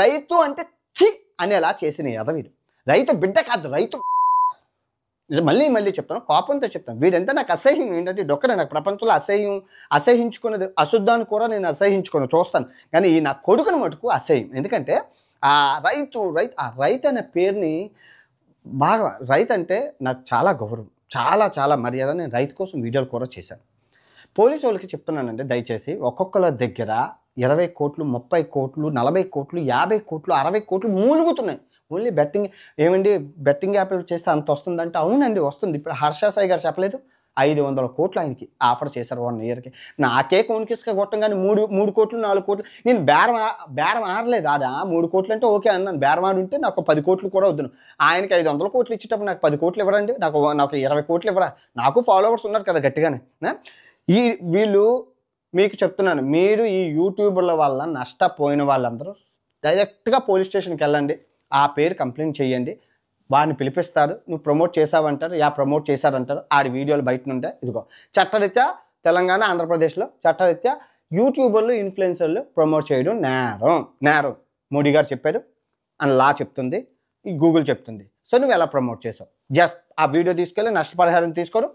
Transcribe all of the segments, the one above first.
రైతు అంటే చి అనేలా చేసిన ఎదవీడు. రైతు బిడ్డ కాదు, రైతు మళ్ళీ చెప్తాను, కోపంతో చెప్తాను. వీడంతా నాకు అసహ్యం. ఏంటంటే ఇదొక్కడే నాకు ప్రపంచంలో అసహించుకున్నది. అశుద్ధాన్ని కూడా నేను అసహించుకుని చూస్తాను. కానీ ఈ నా కొడుకుని మటుకు అసహ్యం. ఎందుకంటే ఆ రైతు అనే పేరుని బాగా, రైతు అంటే నాకు చాలా గౌరవం, చాలా మర్యాద. నేను రైతు కోసం వీడియోలు కూడా చేశాను. పోలీసు వాళ్ళకి చెప్తున్నానండి, దయచేసి ఒక్కొక్కల దగ్గర 20 కోట్లు, 30 కోట్లు, 40 కోట్లు, 50 కోట్లు, 60 కోట్లు మూలుగుతున్నాయి. Only betting. ఏమండి బెట్టింగ్ యాప్లు చేస్తే అంత వస్తుందంటే, అవునండి వస్తుంది. ఇప్పుడు హర్ష సాయి గారు చెప్పలేదు, 500 కోట్లు ఆయనకి ఆఫర్ చేశారు 1 ఇయర్కి. నాకే కోనికిసుక కొట్టంగానే 3 కోట్లు 4 కోట్లు. నేను బేరం ఆడలేదు. అదా 3 కోట్లు అంటే ఓకే అన్నాను. బేరం ఆడి ఉంటే నాకు 10 కోట్లు కూడా వద్దును. ఆయనకి 500 కోట్లు ఇచ్చేటప్పుడు నాకు 10 కోట్లు ఇవ్వరండి, నాకు 20 కోట్లు ఇవ్వరా? నాకు ఫాలోవర్స్ ఉన్నారు కదా గట్టిగానే. వీళ్ళు మీకు చెప్తున్నాను, మీరు ఈ యూట్యూబర్ల వల్ల నష్టపోయిన వాళ్ళందరూ డైరెక్ట్గా పోలీస్ స్టేషన్కి వెళ్ళండి, ఆ పేరు కంప్లైంట్ చేయండి. వాడిని పిలిపిస్తారు. నువ్వు ప్రమోట్ చేసావంటారు, ప్రమోట్ చేశారంటారు. ఆడి వీడియోలు బయట నుండే ఇదిగో చట్టరీత్యా తెలంగాణ, ఆంధ్రప్రదేశ్లో చట్టరీత్యా యూట్యూబర్లు, ఇన్ఫ్లుయెన్సర్లు ప్రమోట్ చేయడం నేరం. మోడీ గారు చెప్పారు అని లా చెప్తుంది, ఈ గూగుల్ చెప్తుంది. సో నువ్వు ఎలా ప్రమోట్ చేసావు? జస్ట్ ఆ వీడియో తీసుకెళ్ళి నష్టపరిహారం తీసుకోవడం,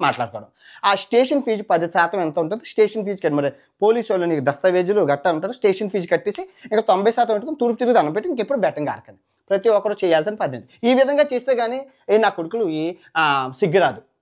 మాట్లాడుకోవడం. ఆ స్టేషన్ ఫీజు 10% ఎంత ఉంటుంది? స్టేషన్ ఫీజు కట్టి మరి పోలీసు వాళ్ళు నీకు దస్తావేజులు గట్టా ఉంటారు. స్టేషన్ ఫీజు కట్టేసి ఇంకా 90% పెట్టుకుని తూర్పు తిరిగి దండం పెట్టి ఇంకెప్పుడు బెట్టింగ్ ఆడకండి. ప్రతి ఒక్కరు చేయాల్సిన పద్ధతి. ఈ విధంగా చేస్తే కానీ నా కొడుకులు సిగ్గురాదు.